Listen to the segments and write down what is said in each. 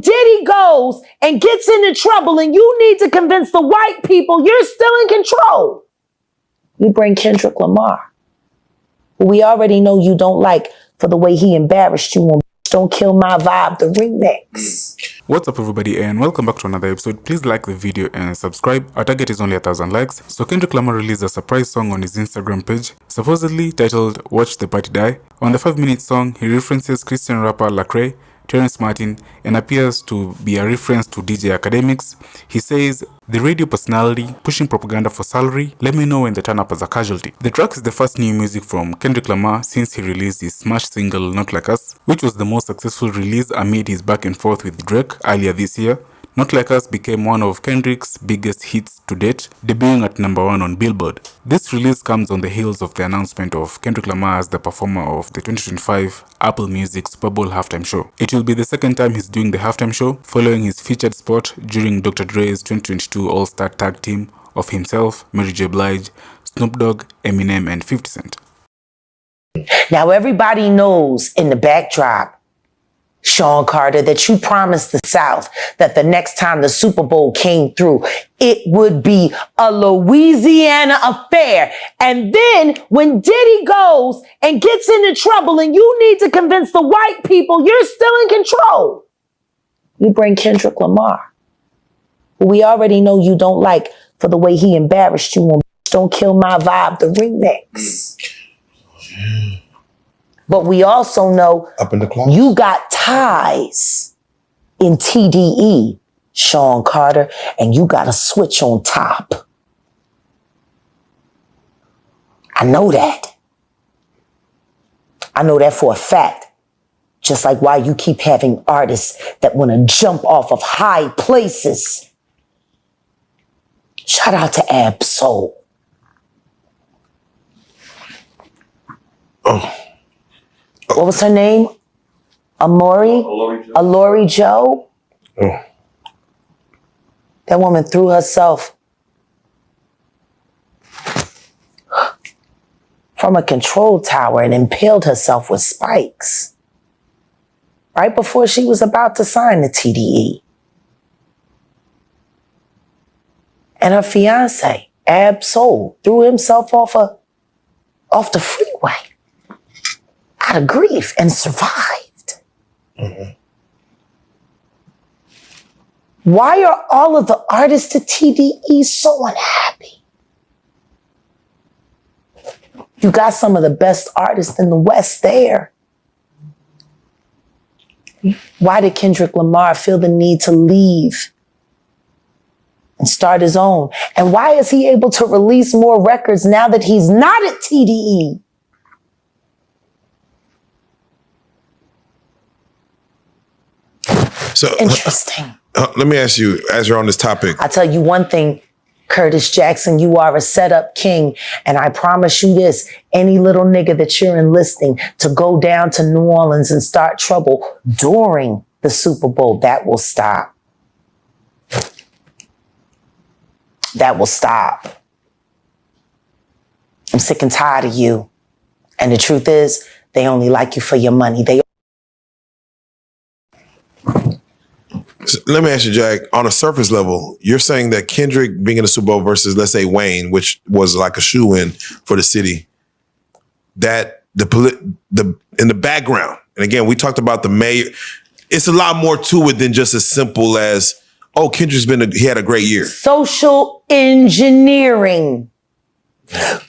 Diddy goes and gets into trouble and you need to convince the white people you're still in control, you bring Kendrick Lamar, who we already know you don't like for the way he embarrassed you on Don't Kill My Vibe, the remix. What's up everybody and welcome back to another episode. Please like the video and subscribe. Our target is only 1,000 likes. So Kendrick Lamar released a surprise song on his Instagram page, supposedly titled Watch the Party Die. On the 5-minute song, he references Christian rapper Lecrae, Terrence Martin, and appears to be a reference to DJ Academics. He says, "The radio personality pushing propaganda for salary, let me know when they turn up as a casualty." The track is the first new music from Kendrick Lamar since he released his smash single Not Like Us, which was the most successful release amid his back and forth with Drake earlier this year. Not Like Us became one of Kendrick's biggest hits to date, debuting at #1 on Billboard. This release comes on the heels of the announcement of Kendrick Lamar as the performer of the 2025 Apple Music Super Bowl halftime show. It will be the second time he's doing the halftime show, following his featured spot during Dr. Dre's 2022 All-Star Tag Team of himself, Mary J. Blige, Snoop Dogg, Eminem, and 50 Cent. Now everybody knows in the backdrop, Sean Carter, that you promised the South that the next time the Super Bowl came through, it would be a Louisiana affair. And then when Diddy goes and gets into trouble and you need to convince the white people you're still in control, you bring Kendrick Lamar, who we already know you don't like for the way he embarrassed you on Don't Kill My Vibe, the remix. But we also know Up in the closet. you got ties in TDE, Sean Carter, and you got a switch on top. I know that. I know that for a fact. Just like why you keep having artists that want to jump off of high places. Shout out to Ab Soul. Oh. What was her name? Alori Joe. Oh. That woman threw herself from a control tower and impaled herself with spikes right before she was about to sign the TDE. And her fiance, Ab Soul, threw himself off the freeway out of grief and survived. Mm-hmm. Why are all of the artists at TDE so unhappy? You got some of the best artists in the West there. Why did Kendrick Lamar feel the need to leave and start his own? And why is he able to release more records now that he's not at TDE? So Interesting. Let me ask you, as you're on this topic. I'll tell you one thing, Curtis Jackson, you are a setup king. And I promise you this, any little nigga that you're enlisting to go down to New Orleans and start trouble during the Super Bowl, that will stop. That will stop. I'm sick and tired of you. And the truth is, they only like you for your money. So let me ask you, Jack, on a surface level, you're saying that Kendrick being in the Super Bowl versus, let's say, Wayne, which was like a shoe-in for the city, that in the background, and again, we talked about the mayor, it's a lot more to it than just as simple as, oh, Kendrick's he had a great year. Social engineering,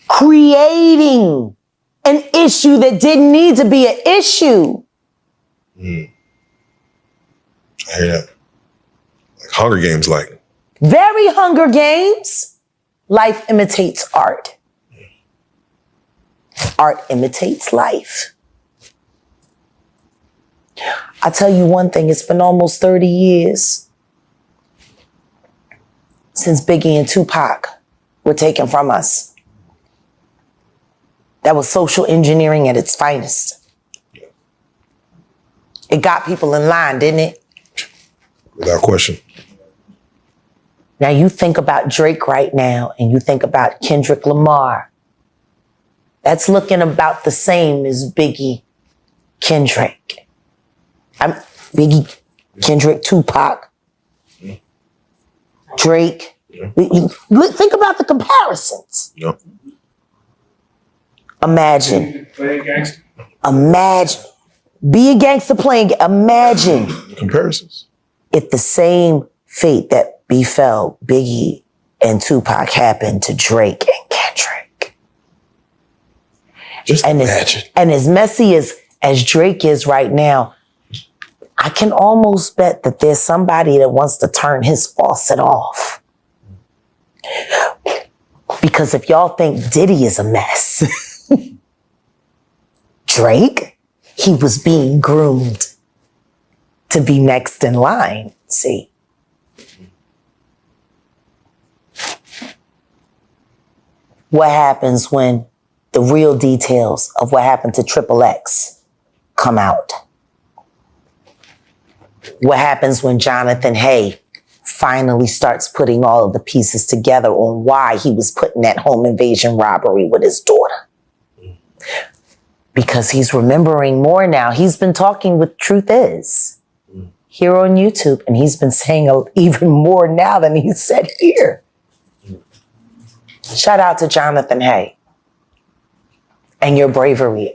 creating an issue that didn't need to be an issue. I hear that. Like Hunger Games, like. Very Hunger Games. Life imitates art. Art imitates life. I'll tell you one thing, it's been almost 30 years since Biggie and Tupac were taken from us. That was social engineering at its finest. It got people in line, didn't it? Without question. Now you think about Drake right now and you think about Kendrick Lamar. That's looking about the same as Biggie, Kendrick. Biggie Kendrick, Tupac, Drake. Think about the comparisons. Yep. Imagine. Be a gangster playing. Imagine Comparisons. if the same fate that befell Biggie and Tupac happened to Drake and Kendrick. Just imagine. And as messy as Drake is right now, I can almost bet that there's somebody that wants to turn his faucet off. Because if y'all think Diddy is a mess, Drake, he was being groomed to be next in line. See? What happens when the real details of what happened to Triple X come out? What happens when Jonathan Hay finally starts putting all of the pieces together on why he was put in that home invasion robbery with his daughter? Because he's remembering more now. He's been talking with Truth Is here on YouTube, and he's been saying even more now than he said here. Shout out to Jonathan Hay and your bravery.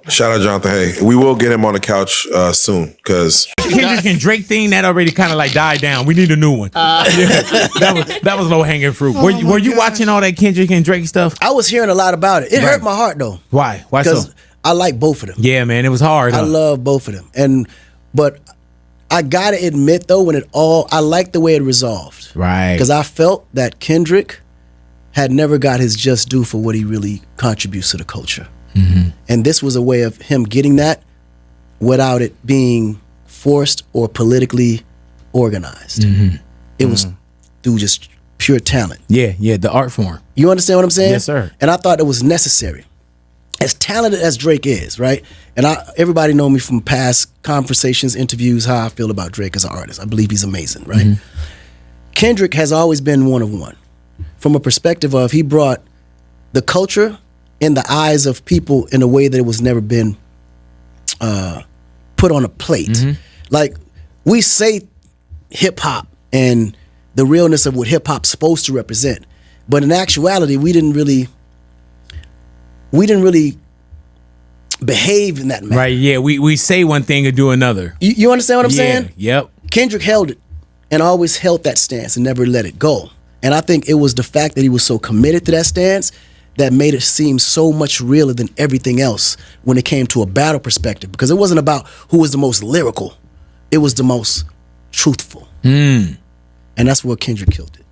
Shout out Jonathan Hay. We will get him on the couch soon because Kendrick and Drake thing that already kind of like died down. We need a new one. That was low hanging fruit. Were you watching all that Kendrick and Drake stuff? I was hearing a lot about it. It hurt my heart though. Why? Why so? Because I like both of them. Yeah, man, it was hard. I love both of them, but I gotta admit though, I like the way it resolved. Right. Because I felt that Kendrick had never got his just due for what he really contributes to the culture. Mm-hmm. And this was a way of him getting that without it being forced or politically organized. Mm-hmm. It was through just pure talent. Yeah, the art form. You understand what I'm saying? Yes, sir. And I thought it was necessary. As talented as Drake is, right? And everybody know me from past conversations, interviews, how I feel about Drake as an artist. I believe he's amazing, right? Mm-hmm. Kendrick has always been one of one. From a perspective of he brought the culture in the eyes of people in a way that it was never been put on a plate. Mm-hmm. Like we say hip hop and the realness of what hip hop's supposed to represent, but in actuality, we didn't really behave in that manner. Right? Yeah, we say one thing and do another. You understand what I'm saying? Yep. Kendrick held it and always held that stance and never let it go. And I think it was the fact that he was so committed to that stance that made it seem so much realer than everything else when it came to a battle perspective. Because it wasn't about who was the most lyrical. It was the most truthful. And that's where Kendrick killed it.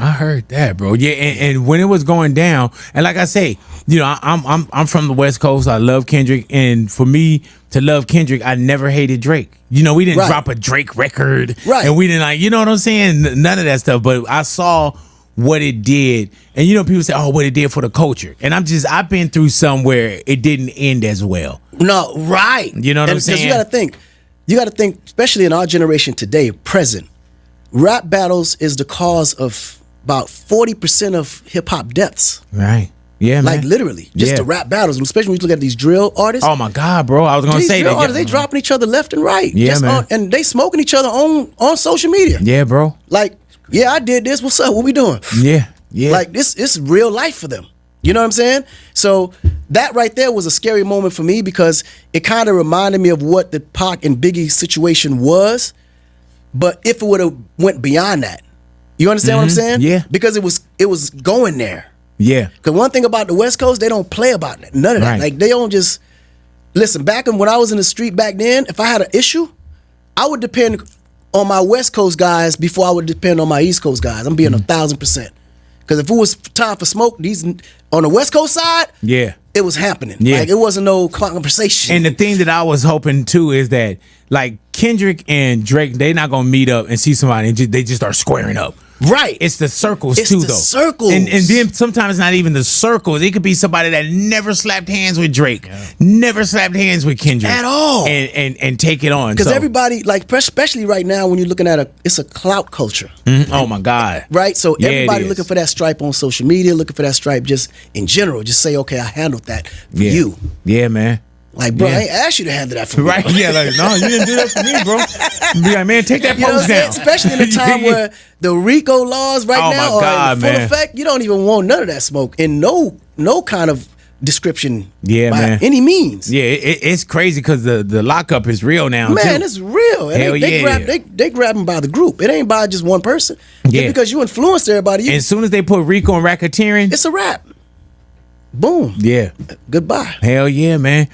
I heard that, bro. Yeah, and when it was going down, and like I say, you know, I'm from the West Coast. I love Kendrick, and for me to love Kendrick, I never hated Drake. You know, we didn't drop a Drake record, and we didn't you know what I'm saying? None of that stuff. But I saw what it did, and you know, people say, "Oh, what it did for the culture," and I've been through somewhere it didn't end as well. No, right? You know what I'm saying? You got to think, especially in our generation today, present. Rap battles is the cause of about 40% of hip hop deaths. Right. Yeah, man. Like literally, just the rap battles, especially when you look at these drill artists. Oh my God, bro! I was gonna say that. Artists, they dropping each other left and right. Yeah, man. And they smoking each other on social media. Yeah, bro. Like, yeah, I did this. What's up? What we doing? Yeah. Like it's real life for them. You know what I'm saying? So that right there was a scary moment for me because it kind of reminded me of what the Pac and Biggie situation was. But if it would have went beyond that, you understand what I'm saying? Yeah. Because it was going there. Yeah. Because one thing about the West Coast, they don't play about that. None of that. Like they don't just listen. Back when I was in the street back then, if I had an issue, I would depend on my West Coast guys before I would depend on my East Coast guys. I'm being 1,000%. Because if it was time for smoke, these on the West Coast side, it was happening. Yeah. Like it wasn't no conversation. And the thing that I was hoping too is that like Kendrick and Drake, they not gonna meet up and see somebody and they just start squaring up. Right. It's the circles it's too, the though. Circles. And then sometimes not even the circles. It could be somebody that never slapped hands with Drake, never slapped hands with Kendrick at all, and take it on. Because everybody, like, especially right now, when you're looking at it's a clout culture. Mm-hmm. Oh my God. Right. So everybody looking for that stripe on social media, looking for that stripe just in general. Just say, okay, I handled that for you. Yeah, man. Like, bro, Yeah. I ain't asked you to handle that for me. Right? Yeah, like, no, you didn't do that for me, bro. Be like, man, take that You know what post I'm saying? down. Especially in a time where the RICO laws right Oh, now my are God, in full man. effect. You don't even want none of that smoke in no kind of description Yeah, by man. any means. Yeah, it's crazy because the lockup is real now, Man, too. it's real. And Hell they grab them by the group. It ain't by just one person. Yeah. Just because you influenced everybody, And as soon as they put RICO and racketeering, it's a wrap. Boom. yeah. Goodbye. Hell yeah, man.